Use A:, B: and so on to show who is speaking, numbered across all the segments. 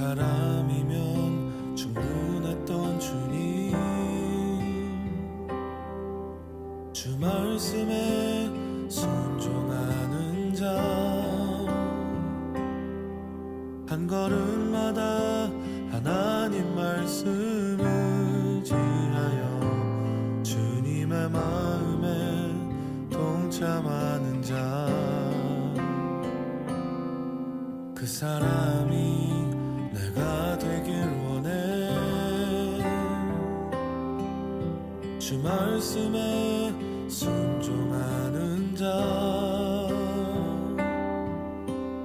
A: 사람이면 충분했던 주님, 주 말씀에 순종하는 자, 한 걸음마다 하나님 말씀 의지하여 주님의 마음에 동참하는 자, 그 사람이 내가 되길 원해. 주 말씀에 순종하는 자,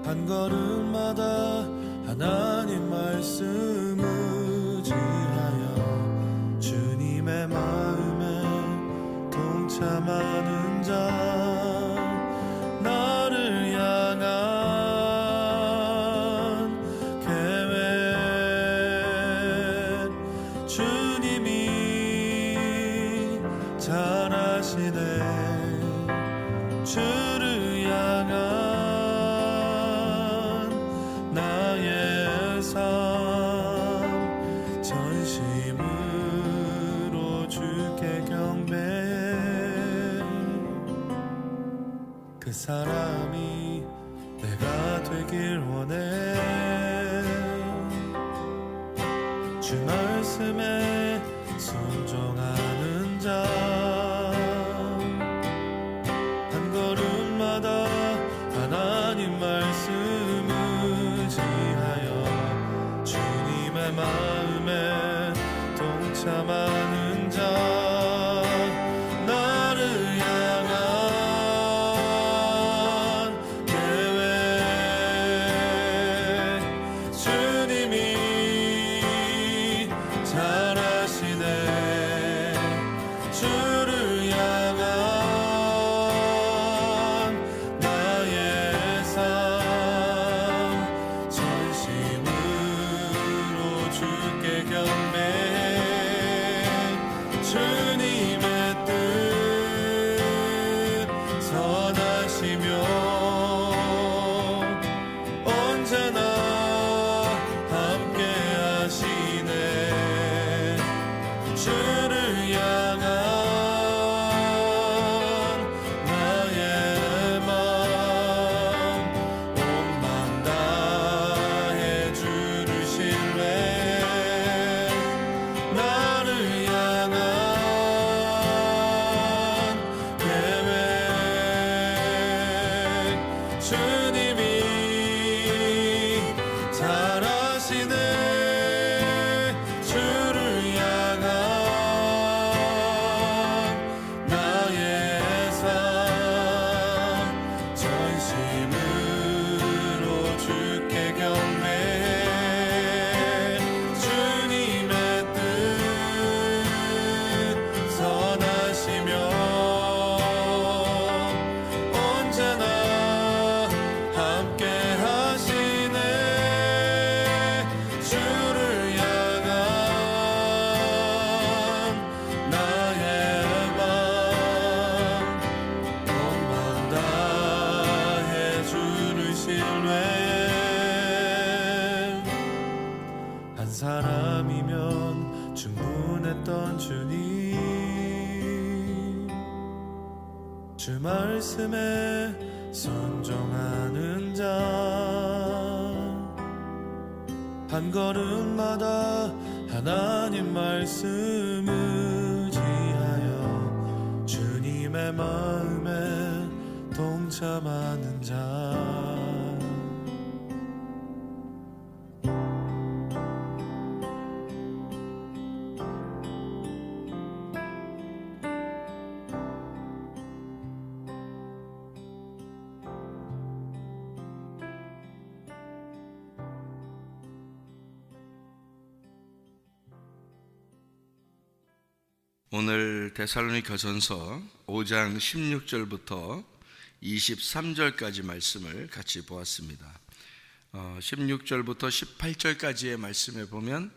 A: 한 걸음마다 하나님 말씀 의지하여 주님의 마음에 동참하는 자, 나를 향한 계획 주님이 잘 아시네. 주를 향한 나의 삶 전심으로 주께 경배해. 그 사람이 내가 되길 원해. 주 말씀에 순종하는 자, 한 걸음마다 하나님 말씀 의지하여 주님의 마음에 동참하는 자, 나를 향한 계획 주님이 잘 아시네. 주를 향한 나의 삶 전심으로 주께 경배해. 주님의 뜻 선하시며 언제나 함께 하시네. 주를 향한 나의 마음 온맘 다해 주를 신뢰. 나를 향한 계획 주님이 잘 아시네. 주를 향한 나의 삶 전심으로 주께 경배해. 주님의 뜻 선하시며 언제나 함께 하시네. 주를 향한 나의 맘 온맘 다해 주를 신뢰해. 한 사람이면 충분했던 주님, 주 말씀에 순종하는 자, 한 걸음마다 하나님 말씀 의지하여 주님의 마음에 동참하는 자.
B: 오늘 데살로니가전서 5장 16절부터 23절까지 말씀을 같이 보았습니다. 16절부터 18절까지의 말씀에 보면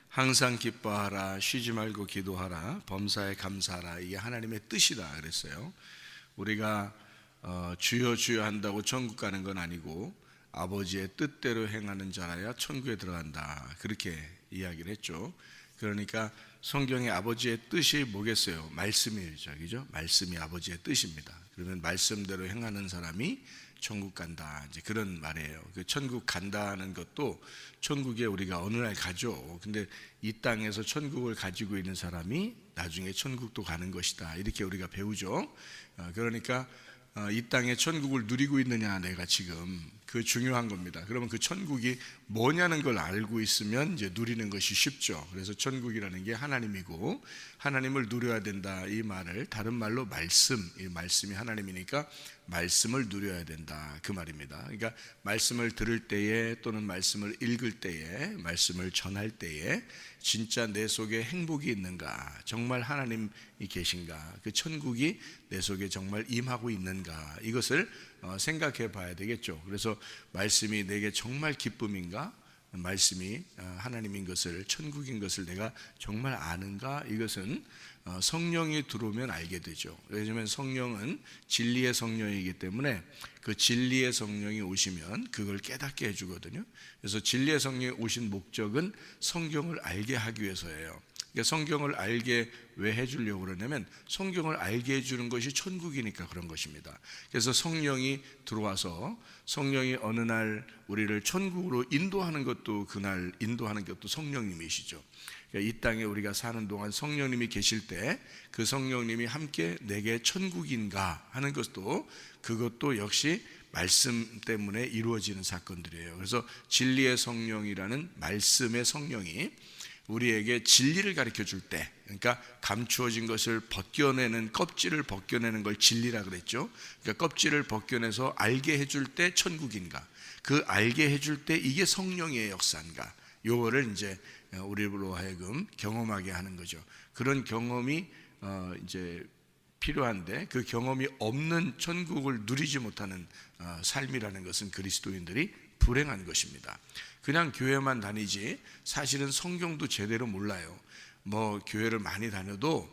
B: 항상 기뻐하라, 쉬지 말고 기도하라, 범사에 감사하라, 이게 하나님의 뜻이다 그랬어요. 우리가 주여 주여 한다고 천국 가는 건 아니고 아버지의 뜻대로 행하는 자라야 천국에 들어간다. 그렇게 이야기를 했죠. 그러니까 성경의 아버지의 뜻이 뭐겠어요? 말씀이죠. 그죠? 말씀이 아버지의 뜻입니다. 그러면 말씀대로 행하는 사람이 천국 간다. 이제 그런 말이에요. 그 천국 간다는 것도 천국에 우리가 어느 날 가죠. 근데 이 땅에서 천국을 가지고 있는 사람이 나중에 천국도 가는 것이다. 이렇게 우리가 배우죠. 그러니까 이 땅에 천국을 누리고 있느냐, 내가 지금, 그 중요한 겁니다. 그러면 그 천국이 뭐냐는 걸 알고 있으면 이제 누리는 것이 쉽죠. 그래서 천국이라는 게 하나님이고 하나님을 누려야 된다. 이 말을 다른 말로 말씀, 이 말씀이 하나님이니까 말씀을 누려야 된다. 그 말입니다. 그러니까 말씀을 들을 때에 또는 말씀을 읽을 때에, 말씀을 전할 때에 진짜 내 속에 행복이 있는가, 정말 하나님이 계신가, 그 천국이 내 속에 정말 임하고 있는가, 이것을 생각해 봐야 되겠죠. 그래서 말씀이 내게 정말 기쁨인가, 말씀이 하나님인 것을, 천국인 것을 내가 정말 아는가, 이것은 성령이 들어오면 알게 되죠. 왜냐하면 성령은 진리의 성령이기 때문에 그 진리의 성령이 오시면 그걸 깨닫게 해주거든요. 그래서 진리의 성령이 오신 목적은 성경을 알게 하기 위해서예요. 그러니까 성경을 알게 왜 해주려고 그러냐면 성경을 알게 해주는 것이 천국이니까 그런 것입니다. 그래서 성령이 들어와서 성령이 어느 날 우리를 천국으로 인도하는 것도, 그날 인도하는 것도 성령님이시죠. 그러니까 이 땅에 우리가 사는 동안 성령님이 계실 때 그 성령님이 함께 내게 천국인가 하는 것도, 그것도 역시 말씀 때문에 이루어지는 사건들이에요. 그래서 진리의 성령이라는 말씀의 성령이 우리에게 진리를 가르쳐 줄 때, 그러니까 감추어진 것을 벗겨내는, 껍질을 벗겨내는 걸 진리라 그랬죠. 그러니까 껍질을 벗겨내서 알게 해줄 때 천국인가, 그 알게 해줄 때 이게 성령의 역사인가, 요거를 이제 우리로 하여금 경험하게 하는 거죠. 그런 경험이 이제 필요한데 그 경험이 없는 천국을 누리지 못하는 삶이라는 것은 그리스도인들이 불행한 것입니다. 그냥 교회만 다니지 사실은 성경도 제대로 몰라요. 뭐 교회를 많이 다녀도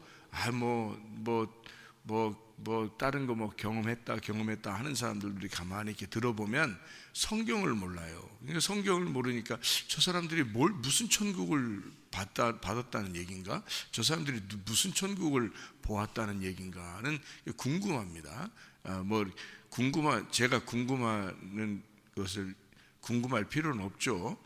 B: 다른 거 뭐 경험했다 하는 사람들이 가만히 이렇게 들어보면 성경을 몰라요. 그러니까 성경을 모르니까 저 사람들이 무슨 천국을 받았다는 얘기인가? 저 사람들이 무슨 천국을 보았다는 얘기인가는 궁금합니다. 제가 궁금하는 것을 궁금할 필요는 없죠.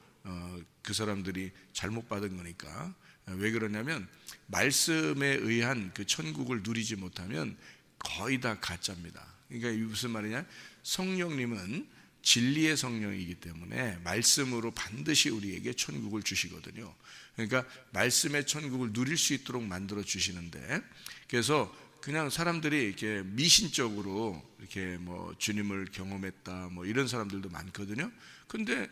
B: 그 사람들이 잘못 받은 거니까. 왜 그러냐면 말씀에 의한 그 천국을 누리지 못하면 거의 다 가짜입니다. 그러니까 이게 무슨 말이냐? 성령님은 진리의 성령이기 때문에 말씀으로 반드시 우리에게 천국을 주시거든요. 그러니까 말씀의 천국을 누릴 수 있도록 만들어 주시는데, 그래서 그냥 사람들이 이렇게 미신적으로 이렇게 뭐 주님을 경험했다 뭐 이런 사람들도 많거든요. 근데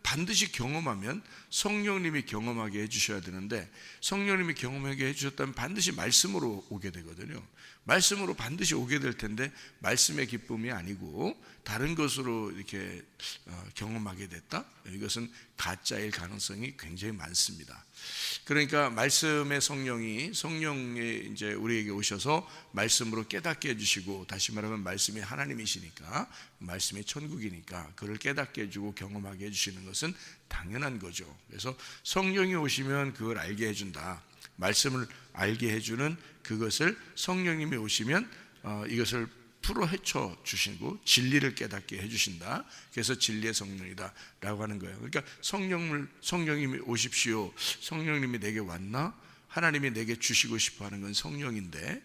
B: 반드시 경험하면 성령님이 경험하게 해주셔야 되는데, 성령님이 경험하게 해주셨다면 반드시 말씀으로 오게 되거든요. 말씀으로 반드시 오게 될 텐데 말씀의 기쁨이 아니고 다른 것으로 이렇게 경험하게 됐다? 이것은 가짜일 가능성이 굉장히 많습니다. 그러니까 말씀의 성령이 이제 우리에게 오셔서 말씀으로 깨닫게 해주시고, 다시 말하면 말씀이 하나님이시니까, 말씀이 천국이니까 그를 깨닫게 해주고 경험하게 해주시는 것은 당연한 거죠. 그래서 성령이 오시면 그걸 알게 해준다. 말씀을 알게 해주는 그것을 성령님이 오시면 이것을 풀어헤쳐 주시고 진리를 깨닫게 해주신다. 그래서 진리의 성령이다 라고 하는 거예요. 그러니까 성령님이 오십시오, 성령님이 내게 왔나? 하나님이 내게 주시고 싶어 하는 건 성령인데,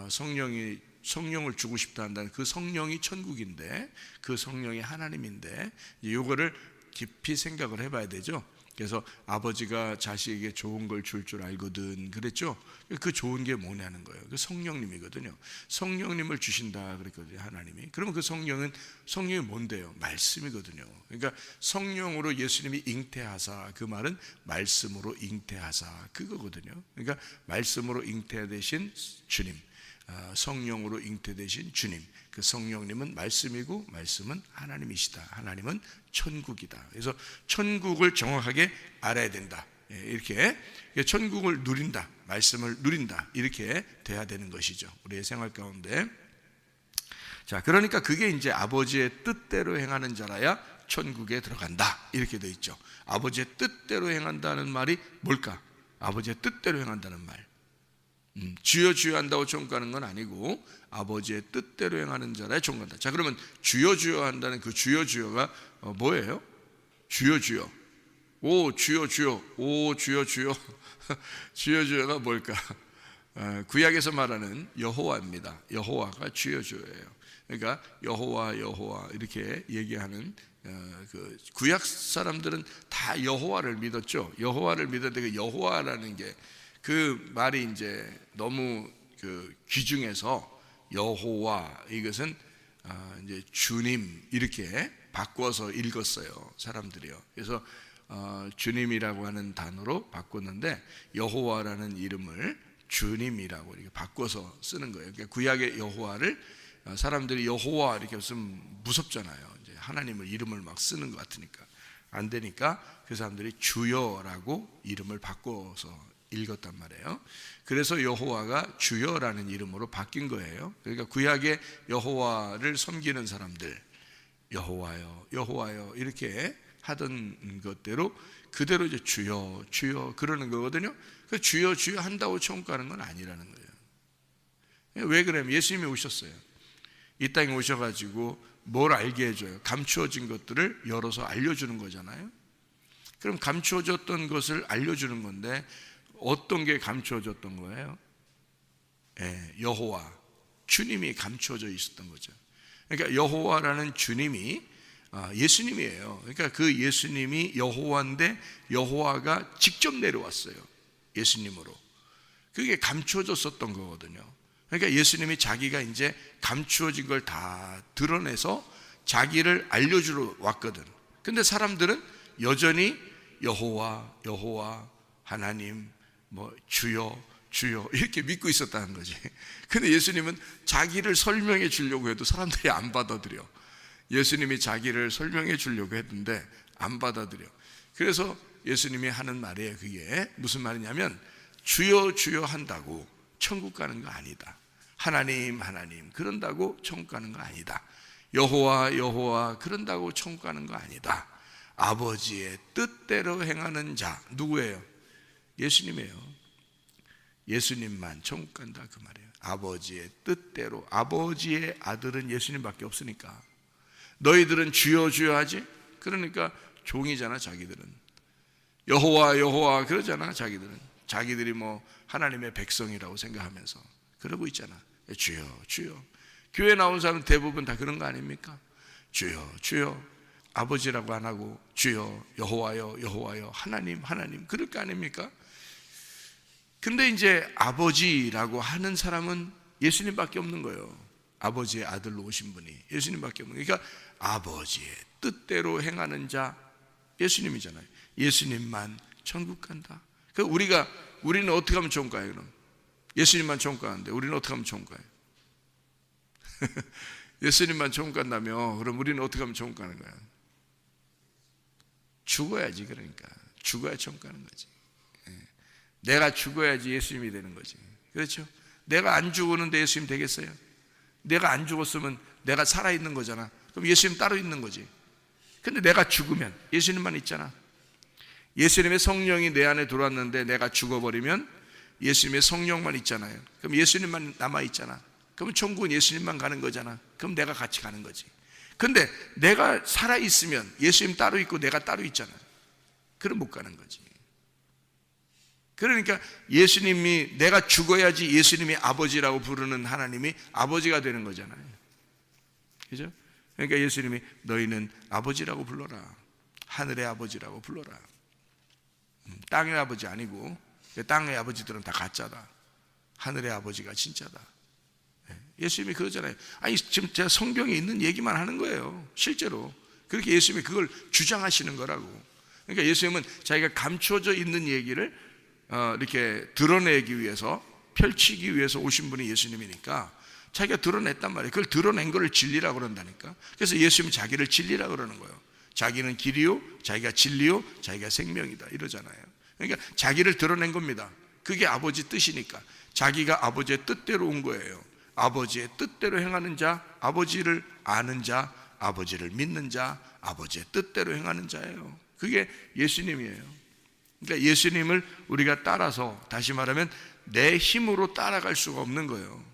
B: 성령을 주고 싶다 한다는 그 성령이 천국인데, 그 성령이 하나님인데, 이거를 깊이 생각을 해봐야 되죠. 그래서 아버지가 자식에게 좋은 걸 줄 알거든 그랬죠. 그 좋은 게 뭐냐는 거예요. 그 성령님이거든요. 성령님을 주신다 그랬거든요, 하나님이. 그러면 그 성령이 뭔데요? 말씀이거든요. 그러니까 성령으로 예수님이 잉태하사, 그 말은 말씀으로 잉태하사, 그거거든요. 그러니까 말씀으로 잉태되신 주님, 성령으로 잉태되신 주님, 그 성령님은 말씀이고 말씀은 하나님이시다. 하나님은 천국이다. 그래서 천국을 정확하게 알아야 된다. 이렇게 천국을 누린다, 말씀을 누린다, 이렇게 돼야 되는 것이죠, 우리의 생활 가운데. 자, 그러니까 그게 이제 아버지의 뜻대로 행하는 자라야 천국에 들어간다. 이렇게 되어 있죠. 아버지의 뜻대로 행한다는 말이 뭘까? 아버지의 뜻대로 행한다는 말. 주여 주여 한다고 천국 가는 건 아니고 아버지의 뜻대로 행하는 자라야 천국 간다. 자, 그러면 주여 주여 한다는 그 주여 주여가 뭐예요? 주여 주여. 오 주여 주여. 오 주여 주여. 주여 주여가 뭘까? 구약에서 말하는 여호와입니다. 여호와가 주여 주여예요. 그러니까 여호와 여호와 이렇게 얘기하는 그 구약 사람들은 다 여호와를 믿었죠. 여호와를 믿었는데 그 여호와라는 게 그 말이 이제 너무 그 귀중해서 여호와 이것은 이제 주님 이렇게 바꿔서 읽었어요, 사람들이요. 그래서 주님이라고 하는 단어로 바꿨는데 여호와라는 이름을 주님이라고 이렇게 바꿔서 쓰는 거예요. 그러니까 구약의 여호와를 사람들이 여호와 이렇게 쓰면 무섭잖아요. 이제 하나님을 이름을 막 쓰는 것 같으니까 안 되니까 그 사람들이 주여라고 이름을 바꿔서 읽었단 말이에요. 그래서 여호와가 주여라는 이름으로 바뀐 거예요. 그러니까 구약의 여호와를 섬기는 사람들 여호와여 여호와여 이렇게 하던 것대로 그대로 이제 주여 주여 그러는 거거든요. 그 주여 주여 한다고 천국 가는 건 아니라는 거예요. 왜 그러냐면 예수님이 오셨어요. 이 땅에 오셔가지고 뭘 알게 해줘요? 감추어진 것들을 열어서 알려주는 거잖아요. 그럼 감추어졌던 것을 알려주는 건데 어떤 게 감추어졌던 거예요? 여호와 주님이 감추어져 있었던 거죠. 그러니까 여호와라는 주님이 예수님이에요. 그러니까 그 예수님이 여호와인데 여호와가 직접 내려왔어요. 예수님으로. 그게 감추어졌었던 거거든요. 그러니까 예수님이 자기가 이제 감추어진 걸 다 드러내서 자기를 알려주러 왔거든. 근데 사람들은 여전히 여호와 여호와 하나님 뭐 주여 주여 이렇게 믿고 있었다는 거지. 근데 예수님은 자기를 설명해 주려고 해도 사람들이 안 받아들여. 예수님이 자기를 설명해 주려고 했는데 안 받아들여. 그래서 예수님이 하는 말이에요. 그게 무슨 말이냐면 주여 주여 한다고 천국 가는 거 아니다. 하나님 하나님 그런다고 천국 가는 거 아니다. 여호와 여호와 그런다고 천국 가는 거 아니다. 아버지의 뜻대로 행하는 자 누구예요? 예수님이에요. 예수님만 천국 간다 그 말이에요. 아버지의 뜻대로. 아버지의 아들은 예수님밖에 없으니까. 너희들은 주여 주여 하지? 그러니까 종이잖아 자기들은. 여호와 여호와 그러잖아 자기들은. 자기들이 뭐 하나님의 백성이라고 생각하면서 그러고 있잖아. 주여 주여. 교회 나온 사람은 대부분 다 그런 거 아닙니까? 주여 주여. 아버지라고 안 하고 주여 여호와여 여호와여 하나님 하나님 그럴 거 아닙니까? 근데 이제 아버지라고 하는 사람은 예수님밖에 없는 거예요. 아버지의 아들로 오신 분이 예수님밖에 없는 거예요. 그러니까 아버지의 뜻대로 행하는 자 예수님이잖아요. 예수님만 천국 간다. 그러니까 우리는 어떻게 하면 천국 가요? 그럼 예수님만 천국 가는데 우리는 어떻게 하면 천국 가요? 예수님만 천국 간다며 그럼 우리는 어떻게 하면 천국 가는 거야? 죽어야지. 그러니까 죽어야 천국 가는 거지. 내가 죽어야지 예수님이 되는 거지. 그렇죠? 내가 안 죽었는데 예수님 되겠어요? 내가 안 죽었으면 내가 살아있는 거잖아. 그럼 예수님 따로 있는 거지. 근데 내가 죽으면 예수님만 있잖아. 예수님의 성령이 내 안에 들어왔는데 내가 죽어버리면 예수님의 성령만 있잖아요. 그럼 예수님만 남아있잖아. 그럼 천국은 예수님만 가는 거잖아. 그럼 내가 같이 가는 거지. 근데 내가 살아있으면 예수님 따로 있고 내가 따로 있잖아. 그럼 못 가는 거지. 그러니까 예수님이 내가 죽어야지 예수님이 아버지라고 부르는 하나님이 아버지가 되는 거잖아요. 그죠? 그러니까 예수님이 너희는 아버지라고 불러라. 하늘의 아버지라고 불러라. 땅의 아버지 아니고 땅의 아버지들은 다 가짜다. 하늘의 아버지가 진짜다. 예수님이 그러잖아요. 아니 지금 제가 성경에 있는 얘기만 하는 거예요. 실제로 그렇게 예수님이 그걸 주장하시는 거라고. 그러니까 예수님은 자기가 감춰져 있는 얘기를 이렇게 드러내기 위해서 펼치기 위해서 오신 분이 예수님이니까 자기가 드러냈단 말이에요. 그걸 드러낸 거를 진리라고 그런다니까. 그래서 예수님은 자기를 진리라고 그러는 거예요. 자기는 길이요 자기가 진리요 자기가 생명이다 이러잖아요. 그러니까 자기를 드러낸 겁니다. 그게 아버지 뜻이니까 자기가 아버지의 뜻대로 온 거예요. 아버지의 뜻대로 행하는 자, 아버지를 아는 자, 아버지를 믿는 자, 아버지의 뜻대로 행하는 자예요. 그게 예수님이에요. 그러니까 예수님을 우리가 따라서, 다시 말하면 내 힘으로 따라갈 수가 없는 거예요.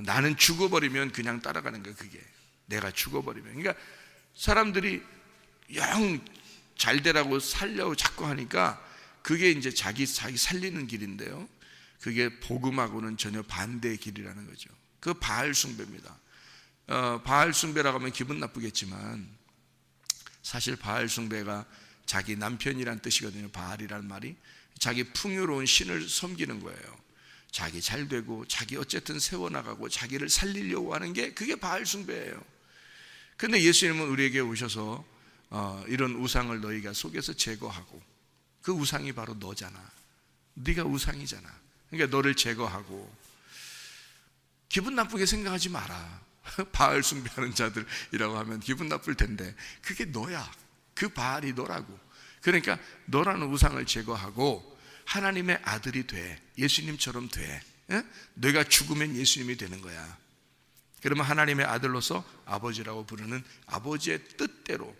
B: 나는 죽어버리면 그냥 따라가는 거예요. 그게 내가 죽어버리면. 그러니까 사람들이 영 잘 되라고 살려고 자꾸 하니까 그게 이제 자기 살리는 길인데요, 그게 복음하고는 전혀 반대의 길이라는 거죠. 그 바알 숭배입니다. 바알 숭배라고 하면 기분 나쁘겠지만 사실 바알 숭배가 자기 남편이란 뜻이거든요. 바알이란 말이 자기 풍요로운 신을 섬기는 거예요. 자기 잘 되고 자기 어쨌든 세워나가고 자기를 살리려고 하는 게 그게 바알 숭배예요. 근데 예수님은 우리에게 오셔서 이런 우상을 너희가 속에서 제거하고, 그 우상이 바로 너잖아. 네가 우상이잖아. 그러니까 너를 제거하고, 기분 나쁘게 생각하지 마라. 바알 숭배하는 자들이라고 하면 기분 나쁠 텐데 그게 너야. 그 바알이 너라고. 그러니까 너라는 우상을 제거하고 하나님의 아들이 돼. 예수님처럼 돼. 너가 죽으면 예수님이 되는 거야. 그러면 하나님의 아들로서 아버지라고 부르는 아버지의 뜻대로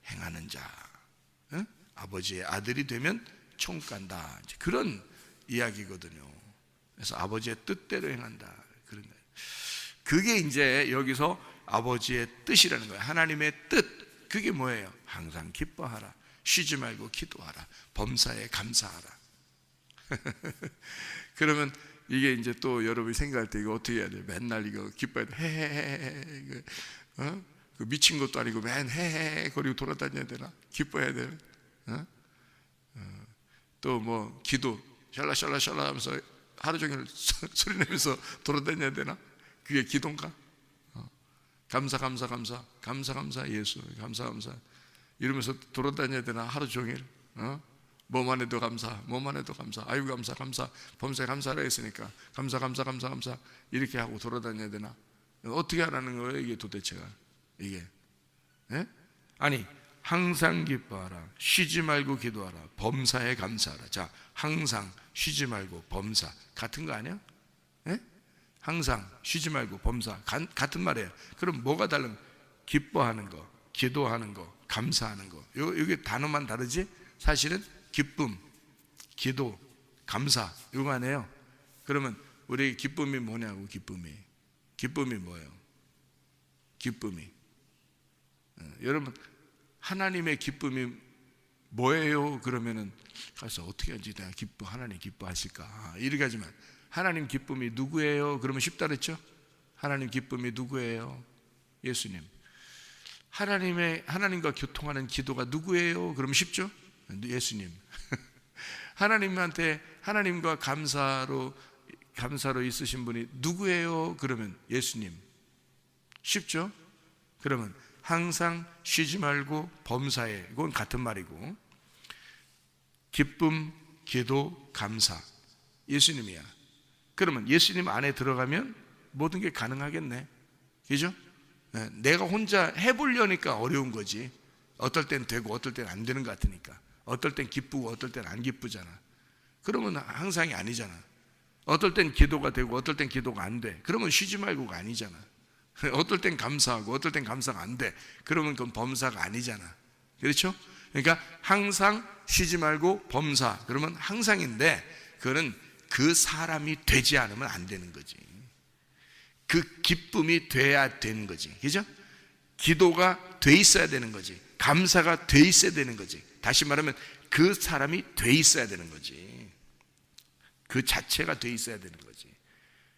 B: 행하는 자, 아버지의 아들이 되면 총 간다. 그런 이야기거든요. 그래서 아버지의 뜻대로 행한다. 그런 거예요. 그게 이제 여기서 아버지의 뜻이라는 거예요. 하나님의 뜻. 그게 뭐예요? 항상 기뻐하라. 쉬지 말고 기도하라. 범사에 감사하라. 그러면 이게 이제 또 여러분이 생각할 때 이거 어떻게 해야 돼요? 맨날 이거 기뻐야 돼. 헤헤헤. 그 미친 것도 아니고 맨 헤헤 거리고 돌아다녀야 되나? 기뻐해야 되나? 또 뭐 기도 샬라샬라샬라 하면서 하루 종일 소리 내면서 돌아다녀야 되나? 그게 기도인가? 감사 예수 감사 이러면서 돌아다녀야 되나? 하루 종일 뭐만 해도 감사 아이고 감사 범사에 감사라 했으니까 감사 이렇게 하고 돌아다녀야 되나? 어떻게 하라는 거예요 이게 도대체가? 이게 아니, 항상 기뻐하라. 쉬지 말고 기도하라. 범사에 감사하라. 자, 항상 쉬지 말고 범사 같은 거 아니야? 항상 쉬지 말고 범사 같은 말이에요. 그럼 뭐가 다른? 기뻐하는 거, 기도하는 거, 감사하는 거. 이게 단어만 다르지 사실은 기쁨, 기도, 감사 이거만 해요. 그러면 우리 기쁨이 뭐냐고. 기쁨이 뭐예요? 기쁨이 여러분, 하나님의 기쁨이 뭐예요? 그러면은 가서 어떻게 하지? 내가 하나님 기뻐하실까? 이렇게 하지만 하나님 기쁨이 누구예요? 그러면 쉽다 그랬죠? 하나님 기쁨이 누구예요? 예수님. 하나님과 교통하는 기도가 누구예요? 그러면 쉽죠? 예수님. 하나님과 감사로 있으신 분이 누구예요? 그러면 예수님. 쉽죠? 그러면 항상 쉬지 말고 범사에, 그건 같은 말이고, 기쁨, 기도, 감사 예수님이야. 그러면 예수님 안에 들어가면 모든 게 가능하겠네. 그죠? 내가 혼자 해보려니까 어려운 거지. 어떨 땐 되고 어떨 땐 안 되는 것 같으니까. 어떨 땐 기쁘고 어떨 땐 안 기쁘잖아. 그러면 항상이 아니잖아. 어떨 땐 기도가 되고 어떨 땐 기도가 안 돼. 그러면 쉬지 말고가 아니잖아. 어떨 땐 감사하고 어떨 땐 감사가 안 돼. 그러면 그건 범사가 아니잖아. 그렇죠? 그러니까 항상 쉬지 말고 범사. 그러면 항상인데 그거는 그 사람이 되지 않으면 안 되는 거지. 그 기쁨이 돼야 되는 거지. 그죠? 기도가 돼 있어야 되는 거지. 감사가 돼 있어야 되는 거지. 다시 말하면 그 사람이 돼 있어야 되는 거지. 그 자체가 돼 있어야 되는 거지.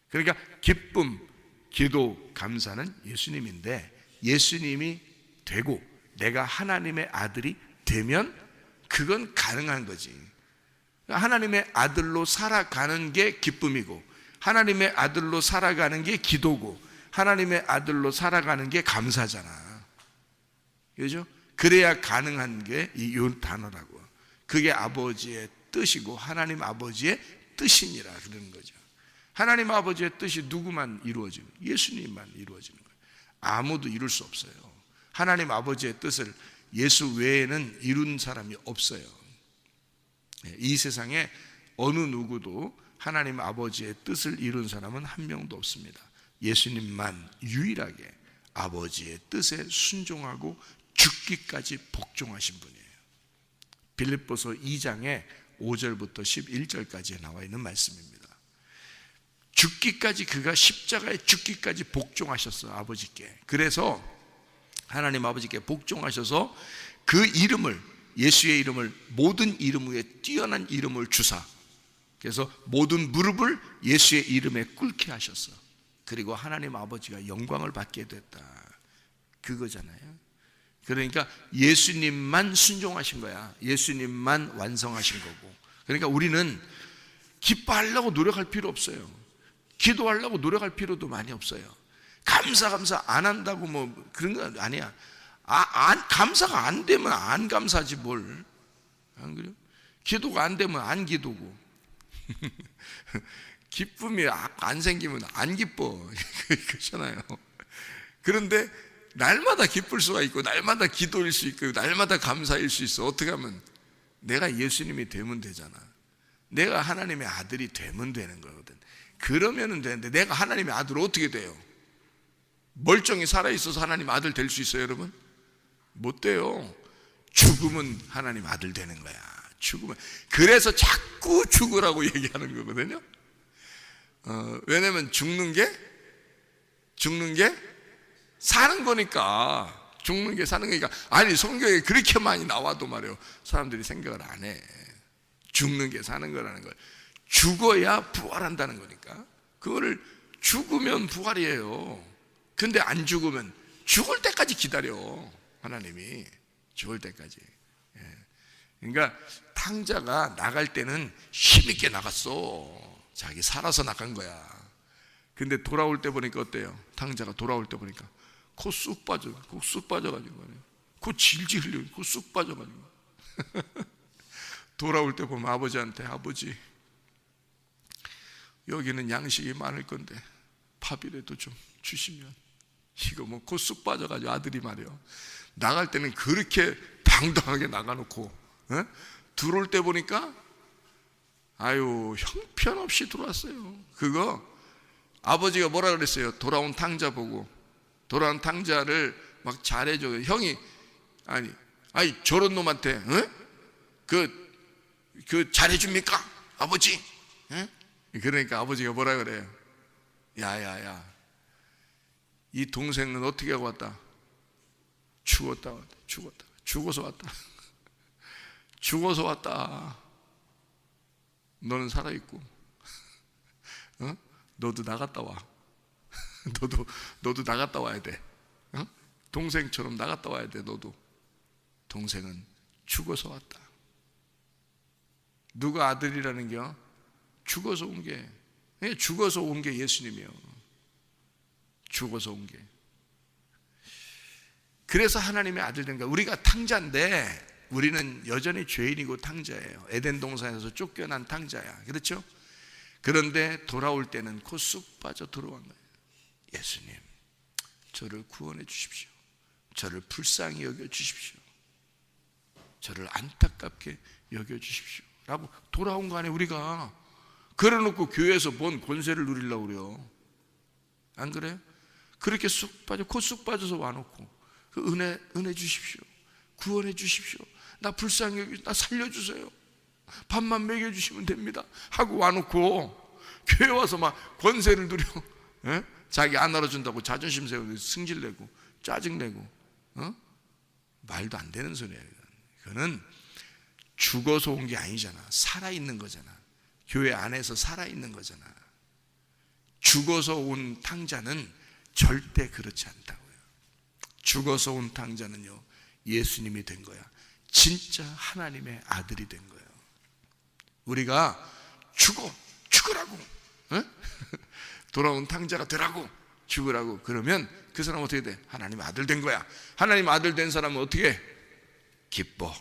B: 그러니까 기쁨, 기도, 감사는 예수님인데 예수님이 되고 내가 하나님의 아들이 되면 그건 가능한 거지. 하나님의 아들로 살아가는 게 기쁨이고 하나님의 아들로 살아가는 게 기도고 하나님의 아들로 살아가는 게 감사잖아. 그죠? 그래야 가능한 게 이 단어라고. 그게 아버지의 뜻이고 하나님 아버지의 뜻이니라 그러는 거죠. 하나님 아버지의 뜻이 누구만 이루어지는? 예수님만 이루어지는 거예요. 아무도 이룰 수 없어요. 하나님 아버지의 뜻을 예수 외에는 이룬 사람이 없어요. 이 세상에 어느 누구도 하나님 아버지의 뜻을 이룬 사람은 한 명도 없습니다. 예수님만 유일하게 아버지의 뜻에 순종하고 죽기까지 복종하신 분이에요. 빌립보서 2장에 5절부터 11절까지에 나와 있는 말씀입니다. 죽기까지, 그가 십자가에 죽기까지 복종하셨어요, 아버지께. 그래서 하나님 아버지께 복종하셔서 그 이름을, 예수의 이름을 모든 이름 위에 뛰어난 이름을 주사, 그래서 모든 무릎을 예수의 이름에 꿇게 하셨어. 그리고 하나님 아버지가 영광을 받게 됐다, 그거잖아요. 그러니까 예수님만 순종하신 거야. 예수님만 완성하신 거고. 그러니까 우리는 기뻐하려고 노력할 필요 없어요. 기도하려고 노력할 필요도 많이 없어요. 감사 안 한다고 뭐 그런 거 아니야. 감사가 안 되면 안 감사하지 뭘. 안 그래요? 기도가 안 되면 안 기도고. 기쁨이 안 생기면 안 기뻐. 그렇잖아요. 그런데 날마다 기쁠 수가 있고, 날마다 기도일 수 있고, 날마다 감사일 수 있어. 어떻게 하면? 내가 예수님이 되면 되잖아. 내가 하나님의 아들이 되면 되는 거거든. 그러면 되는데, 내가 하나님의 아들 어떻게 돼요? 멀쩡히 살아있어서 하나님 아들 될 수 있어요, 여러분? 못 돼요. 죽으면 하나님 아들 되는 거야. 죽으면. 그래서 자꾸 죽으라고 얘기하는 거거든요. 왜냐면 죽는 게 사는 거니까. 죽는 게 사는 거니까. 아니, 성경에 그렇게 많이 나와도 말이에요, 사람들이 생각을 안 해. 죽는 게 사는 거라는 걸. 죽어야 부활한다는 거니까. 그거를 죽으면 부활이에요. 근데 안 죽으면 죽을 때까지 기다려, 하나님이. 죽을 때까지. 그러니까 탕자가 나갈 때는 힘있게 나갔어. 자기 살아서 나간 거야. 근데 돌아올 때 보니까 어때요? 탕자가 돌아올 때 보니까 코 쑥 빠져가지고 말이에요. 코 질질 흘려. 코 쑥 빠져가지고. 돌아올 때 보면 아버지한테, 아버지, 여기는 양식이 많을 건데 밥이라도 좀 주시면. 이거 뭐 코 쑥 빠져가지고 아들이 말이에요, 나갈 때는 그렇게 당당하게 나가놓고, 들어올 때 보니까 아유, 형편없이 들어왔어요. 그거 아버지가 뭐라 그랬어요? 돌아온 탕자 보고, 돌아온 탕자를 막 잘해줘. 형이 아니 저런 놈한테 그 잘해줍니까, 아버지? 그러니까 아버지가 뭐라 그래요? 야야야, 이 동생은 어떻게 하고 왔다? 죽었다. 죽어서 왔다. 죽어서 왔다. 너는 살아있고, 너도 나갔다 와. 너도 나갔다 와야 돼. 동생처럼 나갔다 와야 돼. 너도. 동생은 죽어서 왔다. 누가 아들이라는 게? 죽어서 온 게. 죽어서 온 게 예수님이요. 죽어서 온 게. 그래서 하나님의 아들 된 거야. 우리가 탕자인데 우리는 여전히 죄인이고 탕자예요. 에덴 동산에서 쫓겨난 탕자야. 그렇죠? 그런데 돌아올 때는 코 쑥 빠져 들어온 거예요. 예수님, 저를 구원해 주십시오. 저를 불쌍히 여겨 주십시오. 저를 안타깝게 여겨 주십시오. 라고 돌아온 거 아니에요, 우리가. 그래놓고 교회에서 뭔 권세를 누리려고 그래요. 안 그래요? 그렇게 쑥 빠져, 코 쑥 빠져서 와놓고, 그 은혜 주십시오. 구원해 주십시오. 나 불쌍히 여기, 나 살려주세요. 밥만 먹여주시면 됩니다. 하고 와놓고, 교회 와서 막 권세를 누려, 자기 안 알아준다고 자존심 세우고 승질내고 짜증내고, 말도 안 되는 소리예요. 그거는 죽어서 온 게 아니잖아. 살아있는 거잖아. 교회 안에서 살아있는 거잖아. 죽어서 온 탕자는 절대 그렇지 않다고요. 죽어서 온 탕자는요, 예수님이 된 거야. 진짜 하나님의 아들이 된 거예요. 우리가 죽으라고, 돌아온 탕자가 되라고, 죽으라고 그러면 그 사람은 어떻게 돼? 하나님의 아들 된 거야. 하나님 아들 된 사람은 어떻게 해? 기뻐,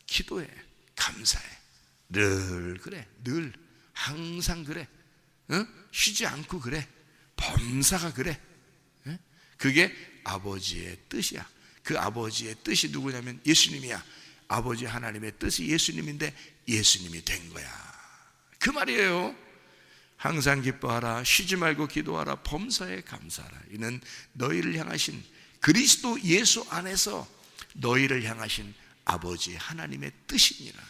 B: 기도해, 감사해. 늘 그래. 늘 항상 그래. 쉬지 않고 그래. 범사가 그래. 그게 아버지의 뜻이야. 그 아버지의 뜻이 누구냐면 예수님이야. 아버지 하나님의 뜻이 예수님인데 예수님이 된 거야. 그 말이에요. 항상 기뻐하라, 쉬지 말고 기도하라, 범사에 감사하라. 이는 너희를 향하신 그리스도 예수 안에서 너희를 향하신 아버지 하나님의 뜻이니라.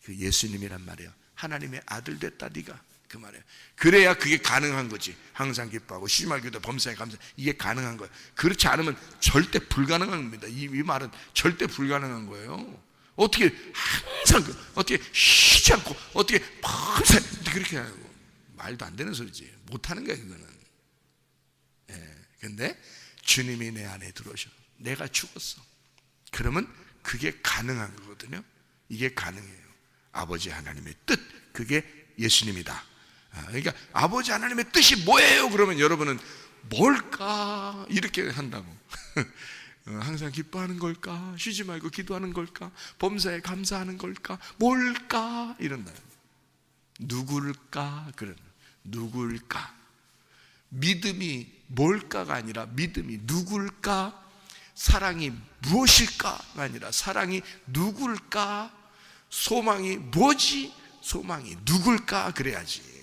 B: 그 예수님이란 말이에요. 하나님의 아들 됐다 네가, 그 말이에요. 그래야 그게 가능한 거지. 항상 기뻐하고 쉬지 말고 기도하라, 범사에 감사, 이게 가능한 거예요. 그렇지 않으면 절대 불가능한 겁니다. 이 말은 절대 불가능한 거예요. 어떻게 항상 어떻게 쉬지 않고 어떻게 밤새 그렇게 하고, 말도 안 되는 소리지. 못하는 거야 그거는. 근데 주님이 내 안에 들어오셔. 내가 죽었어. 그러면 그게 가능한 거거든요. 이게 가능해요. 아버지 하나님의 뜻, 그게 예수님이다. 그러니까 아버지 하나님의 뜻이 뭐예요? 그러면 여러분은 뭘까? 이렇게 한다고. 항상 기뻐하는 걸까? 쉬지 말고 기도하는 걸까? 범사에 감사하는 걸까? 뭘까? 이런다. 누굴까? 그런. 누굴까? 믿음이 뭘까가 아니라 믿음이 누굴까? 사랑이 무엇일까가 아니라 사랑이 누굴까? 소망이 뭐지? 소망이 누굴까? 그래야지.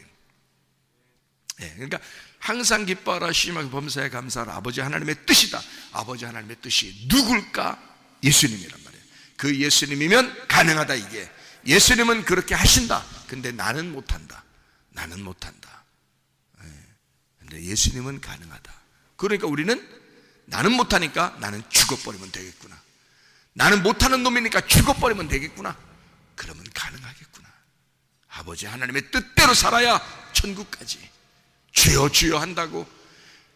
B: 그러니까 항상 기뻐하라, 쉬지 말고 범사에 감사하라. 아버지 하나님의 뜻이다. 아버지 하나님의 뜻이 누굴까? 예수님이란 말이에요. 그 예수님이면 가능하다 이게. 예수님은 그렇게 하신다. 근데 나는 못한다. 나는 못한다. 근데 예수님은 가능하다. 그러니까 우리는 나는 못하니까 나는 죽어버리면 되겠구나. 나는 못하는 놈이니까 죽어버리면 되겠구나. 그러면 가능하겠구나. 아버지 하나님의 뜻대로 살아야 천국까지. 주여 주여 한다고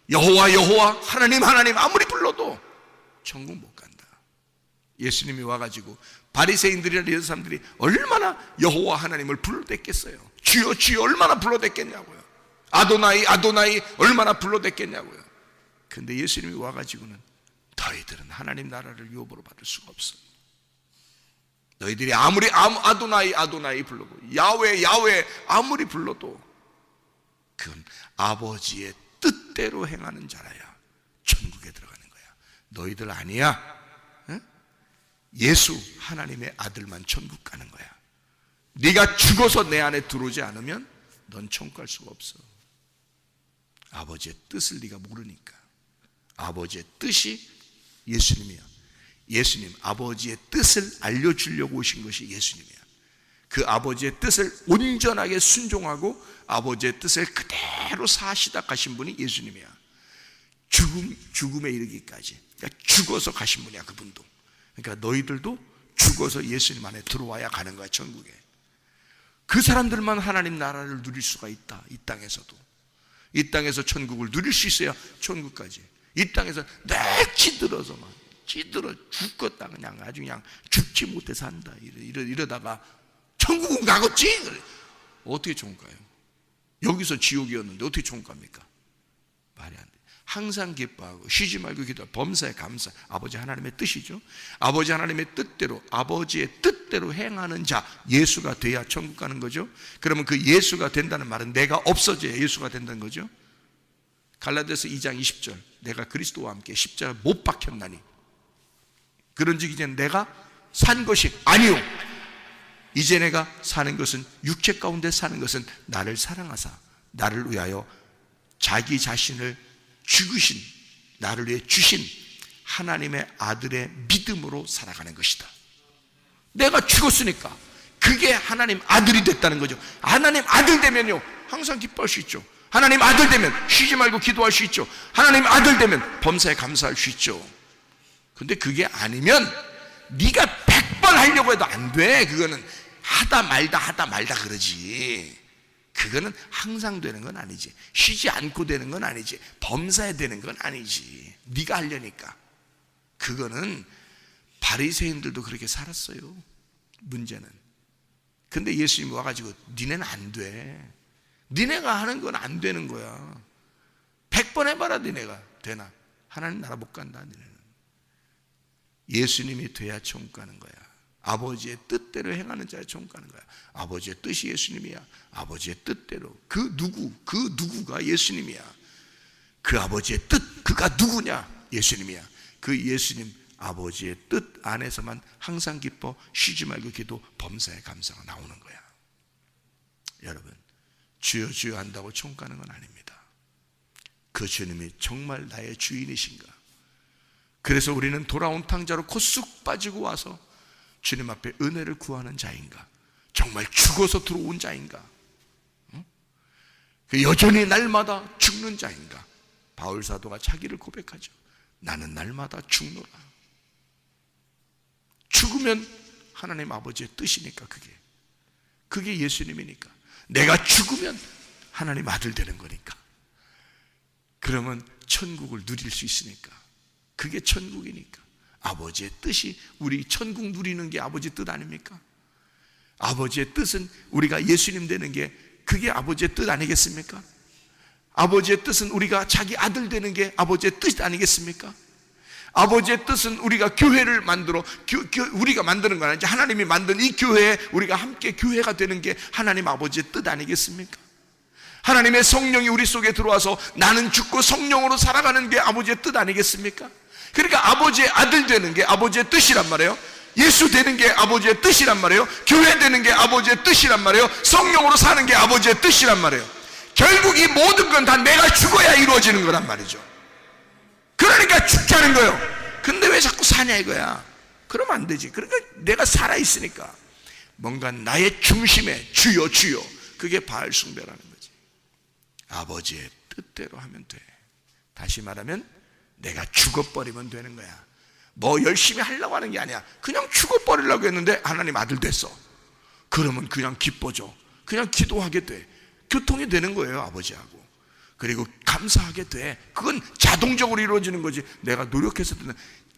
B: 여호와 여호와 하나님 하나님 아무리 불러도 천국 못 간다. 예수님이 와가지고 바리새인들이나 이런 사람들이 얼마나 여호와 하나님을 불러댔겠어요. 주여 주여 얼마나 불러댔겠냐고요. 아도나이 아도나이 얼마나 불러댔겠냐고요. 근데 예수님이 와가지고는 너희들은 하나님 나라를 유업으로 받을 수가 없어. 너희들이 아무리 아도나이 아도나이 불러도 야훼 야훼 아무리 불러도 그건 아버지의 뜻대로 행하는 자라야 천국에 들어가는 거야. 너희들 아니야. 응? 예수 하나님의 아들만 천국 가는 거야. 네가 죽어서 내 안에 들어오지 않으면 넌 천국 갈 수가 없어. 아버지의 뜻을 네가 모르니까. 아버지의 뜻이 예수님이야. 예수님, 아버지의 뜻을 알려주려고 오신 것이 예수님이야. 그 아버지의 뜻을 온전하게 순종하고 아버지의 뜻을 그대로 사시다 가신 분이 예수님이야. 죽음에 이르기까지. 그러니까 죽어서 가신 분이야, 그분도. 그러니까 너희들도 죽어서 예수님 안에 들어와야 가는 거야, 천국에. 그 사람들만 하나님 나라를 누릴 수가 있다, 이 땅에서도. 이 땅에서 천국을 누릴 수 있어야 천국까지. 이 땅에서 nek 찌들어서만 찌들어 죽겠다, 그냥 아주 그냥 죽지 못해 산다 이러다가 천국은 가겠지? 어떻게 천국 가요? 여기서 지옥이었는데 어떻게 천국 갑니까? 말이 안 돼. 항상 기뻐하고 쉬지 말고 기도하고 범사에 감사. 아버지 하나님의 뜻이죠. 아버지 하나님의 뜻대로, 아버지의 뜻대로 행하는 자, 예수가 돼야 천국 가는 거죠. 그러면 그 예수가 된다는 말은 내가 없어져야 예수가 된다는 거죠. 갈라디아서 2장 20절, 내가 그리스도와 함께 십자가 못 박혔나니 그런즉 이제 내가 산 것이 아니요 이제 내가 사는 것은 육체 가운데 사는 것은 나를 사랑하사 나를 위하여 자기 자신을 죽으신, 나를 위해 주신 하나님의 아들의 믿음으로 살아가는 것이다. 내가 죽었으니까 그게 하나님 아들이 됐다는 거죠. 하나님 아들 되면요 항상 기뻐할 수 있죠. 하나님 아들 되면 쉬지 말고 기도할 수 있죠. 하나님 아들 되면 범사에 감사할 수 있죠. 근데 그게 아니면 네가 100번 하려고 해도 안 돼. 그거는 하다 말다 그러지. 그거는 항상 되는 건 아니지. 쉬지 않고 되는 건 아니지. 범사에 되는 건 아니지. 네가 하려니까. 그거는 바리새인들도 그렇게 살았어요. 문제는. 근데 예수님이 와가지고 니네는 안 돼. 니네가 하는 건 안 되는 거야. 100번 해봐라. 니네가 되나? 하나님 나라 못 간다. 니네는. 예수님이 돼야 천국 가는 거야. 아버지의 뜻대로 행하는 자야 천국 가는 거야. 아버지의 뜻이 예수님이야. 아버지의 뜻대로. 그 누구가 예수님이야. 그 아버지의 뜻, 그가 누구냐? 예수님이야. 그 예수님 아버지의 뜻 안에서만 항상 기뻐 쉬지 말고 기도 범사에 감사가 나오는 거야. 여러분, 주여 주여 한다고 천국 가는 건 아닙니다. 그 주님이 정말 나의 주인이신가? 그래서 우리는 돌아온 탕자로 곧 쑥 빠지고 와서 주님 앞에 은혜를 구하는 자인가? 정말 죽어서 들어온 자인가? 여전히 날마다 죽는 자인가? 바울 사도가 자기를 고백하죠. 나는 날마다 죽노라. 죽으면 하나님 아버지의 뜻이니까, 그게 예수님이니까. 내가 죽으면 하나님 아들 되는 거니까. 그러면 천국을 누릴 수 있으니까. 그게 천국이니까. 아버지의 뜻이, 우리 천국 누리는 게 아버지 뜻 아닙니까? 아버지의 뜻은 우리가 예수님 되는 게, 그게 아버지의 뜻 아니겠습니까? 아버지의 뜻은 우리가 자기 아들 되는 게 아버지의 뜻 아니겠습니까? 아버지의 뜻은 우리가 교회를 만들어, 우리가 만드는 건 아니지, 하나님이 만든 이 교회에 우리가 함께 교회가 되는 게 하나님 아버지의 뜻 아니겠습니까? 하나님의 성령이 우리 속에 들어와서 나는 죽고 성령으로 살아가는 게 아버지의 뜻 아니겠습니까? 그러니까 아버지의 아들 되는 게 아버지의 뜻이란 말이에요. 예수 되는 게 아버지의 뜻이란 말이에요. 교회 되는 게 아버지의 뜻이란 말이에요. 성령으로 사는 게 아버지의 뜻이란 말이에요. 결국 이 모든 건 다 내가 죽어야 이루어지는 거란 말이죠. 그러니까 죽자는 거예요. 근데 왜 자꾸 사냐 이거야. 그러면 안 되지. 그러니까 내가 살아있으니까 뭔가 나의 중심에 주여 주여, 그게 바알 숭배라는 거지. 아버지의 뜻대로 하면 돼. 다시 말하면 내가 죽어버리면 되는 거야. 뭐 열심히 하려고 하는 게 아니야. 그냥 죽어버리려고 했는데 하나님 아들 됐어. 그러면 그냥 기뻐져. 그냥 기도하게 돼. 교통이 되는 거예요, 아버지하고. 그리고 감사하게 돼. 그건 자동적으로 이루어지는 거지. 내가 노력해서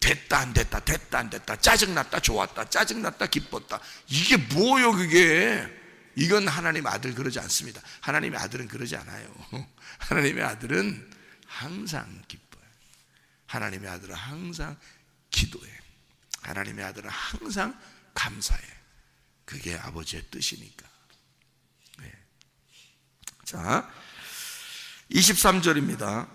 B: 됐다 안 됐다, 됐다 안 됐다, 짜증났다 좋았다, 짜증났다 기뻤다, 이게 뭐예요 그게? 이건 하나님 아들 그러지 않습니다. 하나님의 아들은 그러지 않아요. 하나님의 아들은 항상 기뻐요. 하나님의 아들은 항상 기도해. 하나님의 아들은 항상 감사해. 그게 아버지의 뜻이니까. 네. 자, 23절입니다.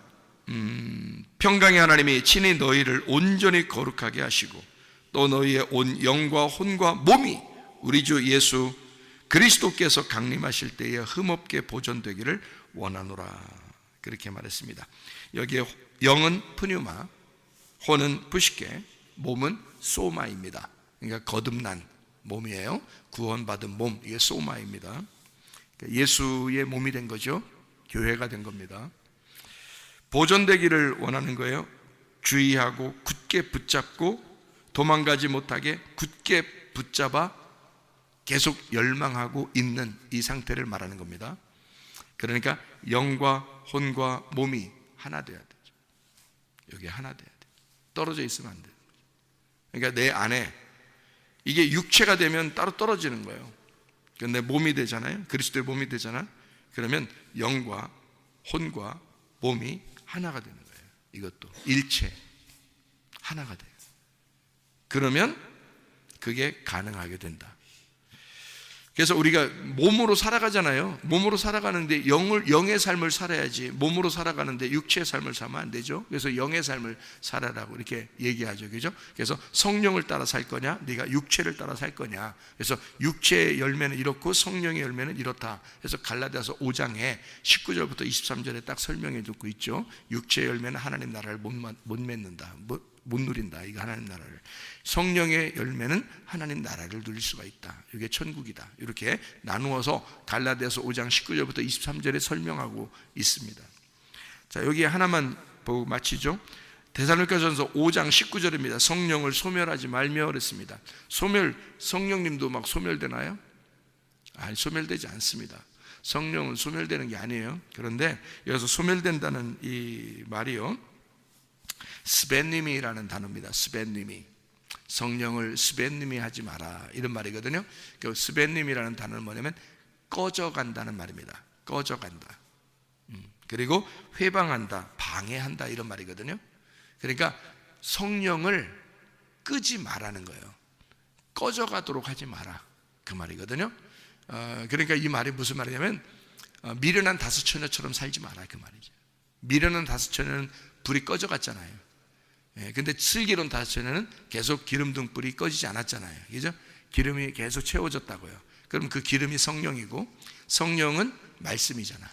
B: 평강의 하나님이 친히 너희를 온전히 거룩하게 하시고 또 너희의 온 영과 혼과 몸이 우리 주 예수 그리스도께서 강림하실 때에 흠없게 보존되기를 원하노라. 그렇게 말했습니다. 여기에 영은 프뉴마, 혼은 부시케, 몸은 소마입니다. 그러니까 거듭난 몸이에요. 구원받은 몸, 이게 소마입니다. 그러니까 예수의 몸이 된 거죠. 교회가 된 겁니다. 보존되기를 원하는 거예요. 주의하고 굳게 붙잡고 도망가지 못하게 굳게 붙잡아 계속 열망하고 있는 이 상태를 말하는 겁니다. 그러니까 영과 혼과 몸이 하나 돼야 되죠. 여기 하나 돼야 돼. 떨어져 있으면 안 돼요. 그러니까 내 안에 이게 육체가 되면 따로 떨어지는 거예요. 그런데 몸이 되잖아요. 그리스도의 몸이 되잖아. 그러면 영과 혼과 몸이 하나가 되는 거예요. 이것도 일체 하나가 돼요. 그러면 그게 가능하게 된다. 그래서 우리가 몸으로 살아가잖아요. 몸으로 살아가는데 영의 삶을 살아야지 몸으로 살아가는데 육체의 삶을 살면 안 되죠. 그래서 영의 삶을 살아라고 이렇게 얘기하죠. 그죠? 그래서 성령을 따라 살 거냐, 네가 육체를 따라 살 거냐. 그래서 육체의 열매는 이렇고 성령의 열매는 이렇다. 그래서 갈라디아서 5장에 19절부터 23절에 딱 설명해 두고 있죠. 육체의 열매는 하나님 나라를 못 맺는다. 못 누린다. 이거 하나님 나라를. 성령의 열매는 하나님 나라를 누릴 수가 있다. 이게 천국이다. 이렇게 나누어서 갈라디아서 5장 19절부터 23절에 설명하고 있습니다. 자, 여기 하나만 보고 마치죠. 데살로니가전서 5장 19절입니다. 성령을 소멸하지 말며 그랬습니다. 성령님도 막 소멸되나요? 아니, 소멸되지 않습니다. 성령은 소멸되는 게 아니에요. 그런데 여기서 소멸된다는 이 말이요, 스벤님이라는 단어입니다. 스벤님이. 성령을 스벤님이 하지 마라, 이런 말이거든요. 그 스벤님이라는 단어는 뭐냐면 꺼져간다는 말입니다. 꺼져간다. 그리고 회방한다, 방해한다, 이런 말이거든요. 그러니까 성령을 끄지 말라는 거예요. 꺼져가도록 하지 마라, 그 말이거든요. 그러니까 이 말이 무슨 말이냐면 미련한 다섯 처녀처럼 살지 마라, 그 말이죠. 미련한 다섯 처녀는 불이 꺼져갔잖아요. 근데 슬기로운 다섯 처녀는 계속 기름등 불이 꺼지지 않았잖아요. 그죠? 기름이 계속 채워졌다고요. 그럼 그 기름이 성령이고 성령은 말씀이잖아.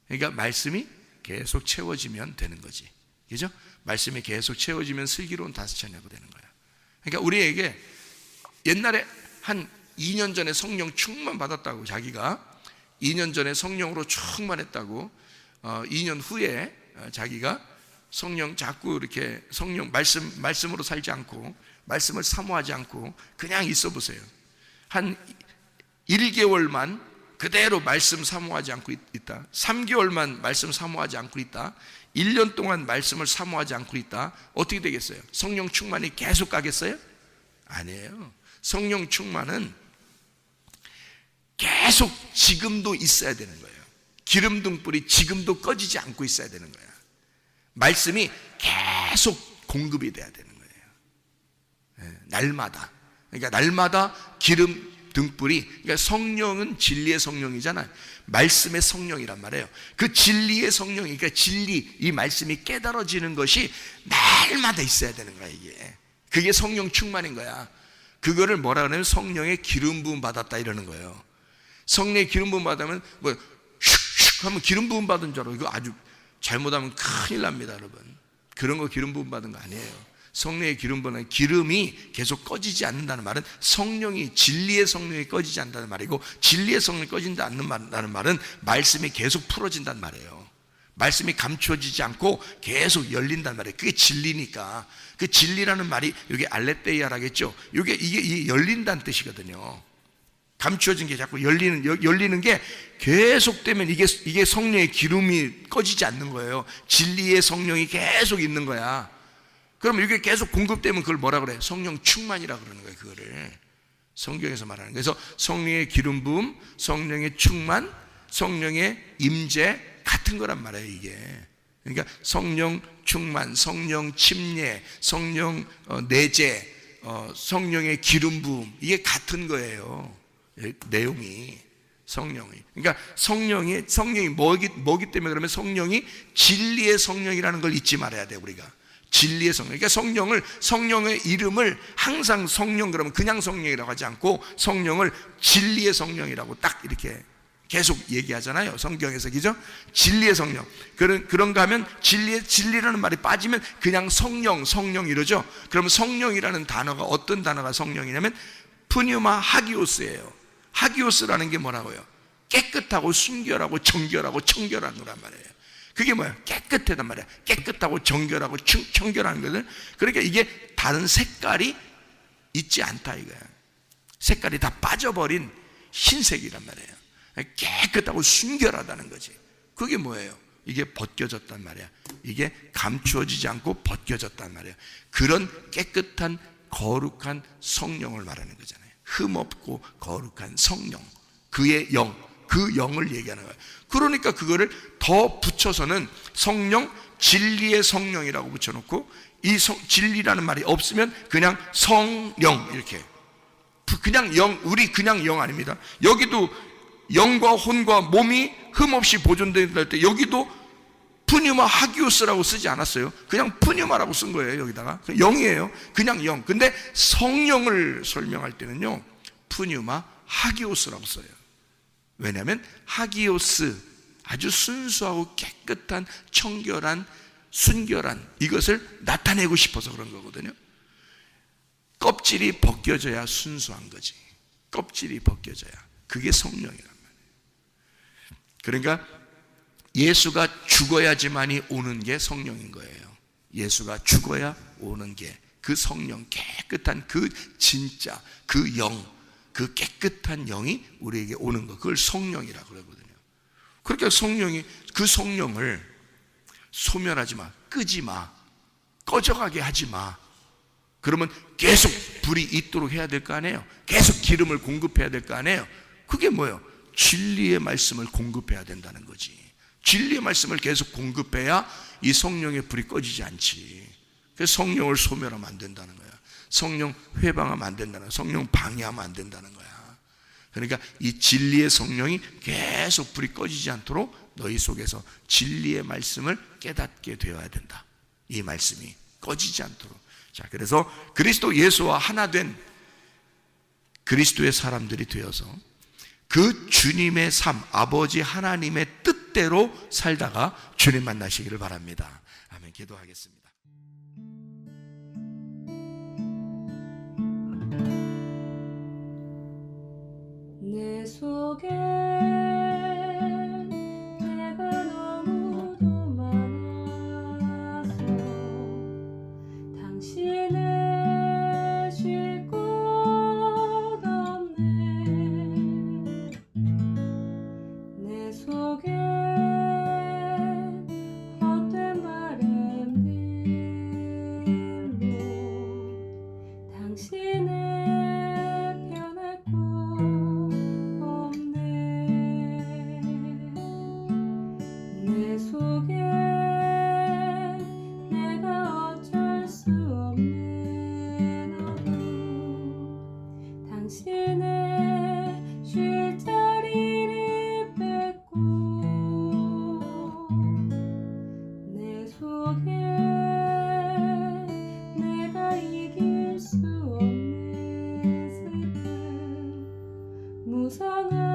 B: 그러니까 말씀이 계속 채워지면 되는 거지. 그죠? 말씀이 계속 채워지면 슬기로운 다스처녀가 되는 거야. 그러니까 우리에게 옛날에 한 2년 전에 성령 충만 받았다고, 자기가 2년 전에 성령으로 충만했다고, 2년 후에 자기가 성령 자꾸 이렇게 성령 말씀으로 살지 않고 말씀을 사모하지 않고 그냥 있어 보세요. 한 1개월만 그대로 말씀 사모하지 않고 있다. 3개월만 말씀 사모하지 않고 있다. 1년 동안 말씀을 사모하지 않고 있다. 어떻게 되겠어요? 성령 충만이 계속 가겠어요? 아니에요. 성령 충만은 계속 지금도 있어야 되는 거예요. 기름 등불이 지금도 꺼지지 않고 있어야 되는 거예요. 말씀이 계속 공급이 돼야 되는 거예요. 날마다. 그러니까 날마다 기름 등불이, 그러니까 성령은 진리의 성령이잖아요. 말씀의 성령이란 말이에요. 그 진리의 성령이, 그러니까 진리, 이 말씀이 깨달아지는 것이 날마다 있어야 되는 거야, 이게. 그게 성령 충만인 거야. 그거를 뭐라 그러냐면 성령의 기름 부음 받았다 이러는 거예요. 성령의 기름 부음 받으면 뭐 슉슉 하면 기름 부음 받은 줄 알아. 이거 아주 잘못하면 큰일 납니다, 여러분. 그런 거 기름 부음 받은 거 아니에요. 성령의 기름 부음은 기름이 계속 꺼지지 않는다는 말은 성령이, 진리의 성령이 꺼지지 않는다는 말이고, 진리의 성령이 꺼진다 않는다는 말은 말씀이 계속 풀어진다는 말이에요. 말씀이 감추어지지 않고 계속 열린단 말이에요. 그게 진리니까. 그 진리라는 말이 여기 알레테이아라겠죠. 이게 열린다는 뜻이거든요. 감추어진 게 자꾸 열리는 게 계속되면 이게 성령의 기름이 꺼지지 않는 거예요. 진리의 성령이 계속 있는 거야. 그럼 이게 계속 공급되면 그걸 뭐라 그래? 성령 충만이라 그러는 거예요. 그거를 성경에서 말하는 거예요. 그래서 성령의 기름 부음, 성령의 충만, 성령의 임재 같은 거란 말이에요, 이게. 그러니까 성령 충만, 성령 침례, 성령 내재, 성령의 기름 부음, 이게 같은 거예요. 내용이, 성령이. 그러니까 성령이 뭐기 때문에, 그러면 성령이 진리의 성령이라는 걸 잊지 말아야 돼요, 우리가. 진리의 성령. 그러니까 성령의 이름을 항상 성령 그러면 그냥 성령이라고 하지 않고 성령을 진리의 성령이라고 딱 이렇게 계속 얘기하잖아요, 성경에서. 그죠? 진리의 성령. 그런가 하면 진리라는 말이 빠지면 그냥 성령 이러죠. 그러면 성령이라는 단어가, 어떤 단어가 성령이냐면 푸뉴마 하기오스예요. 하기오스라는 게 뭐라고요? 깨끗하고 순결하고 정결하고 청결한 거란 말이에요. 그게 뭐야? 깨끗하단 말이야. 깨끗하고 정결하고 청결한 것을. 그러니까 이게 다른 색깔이 있지 않다 이거야. 색깔이 다 빠져버린 흰색이란 말이에요. 깨끗하고 순결하다는 거지. 그게 뭐예요? 이게 벗겨졌단 말이야. 이게 감추어지지 않고 벗겨졌단 말이야. 그런 깨끗한 거룩한 성령을 말하는 거잖아요. 흠없고 거룩한 성령, 그의 영, 그 영을 얘기하는 거예요. 그러니까 그거를 더 붙여서는 성령, 진리의 성령이라고 붙여놓고, 이 진리라는 말이 없으면 그냥 성령 이렇게, 그냥 영, 우리 그냥 영 아닙니다. 여기도 영과 혼과 몸이 흠없이 보존될 때 여기도 푸뉴마 하기오스라고 쓰지 않았어요. 그냥 푸뉴마라고 쓴 거예요. 여기다가 영이에요. 그냥 영. 근데 성령을 설명할 때는요, 푸뉴마 하기오스라고 써요. 왜냐하면 하기오스, 아주 순수하고 깨끗한 청결한 순결한 이것을 나타내고 싶어서 그런 거거든요. 껍질이 벗겨져야 순수한 거지. 껍질이 벗겨져야. 그게 성령이란 말이에요. 그러니까 예수가 죽어야지만이 오는 게 성령인 거예요. 예수가 죽어야 오는 게 그 성령, 깨끗한 그 진짜 그 영, 그 깨끗한 영이 우리에게 오는 거, 그걸 성령이라고 그러거든요. 그러니까 성령이, 그 성령을 소멸하지 마, 끄지 마, 꺼져가게 하지 마. 그러면 계속 불이 있도록 해야 될 거 아니에요. 계속 기름을 공급해야 될 거 아니에요. 그게 뭐예요? 진리의 말씀을 공급해야 된다는 거지. 진리의 말씀을 계속 공급해야 이 성령의 불이 꺼지지 않지. 그래서 성령을 소멸하면 안 된다는 거야. 성령 회방하면 안 된다는 거야. 성령 방해하면 안 된다는 거야. 그러니까 이 진리의 성령이 계속 불이 꺼지지 않도록 너희 속에서 진리의 말씀을 깨닫게 되어야 된다. 이 말씀이 꺼지지 않도록. 자, 그래서 그리스도 예수와 하나 된 그리스도의 사람들이 되어서 그 주님의 삶, 아버지 하나님의 뜻대로 살다가 주님 만나시기를 바랍니다. 아멘. 기도하겠습니다.
C: 내 속에 내가 너무도 많아서 당신을 쉴 곳 없네. 내 속에 헛된 바램들로 당신을 변할 곳 없네. 내 속에 내가 어쩔 수 없는 어둠 당신의 쉴 자리를 뺏고 내 속에 내가 이길 수 없는 슬픔 무성한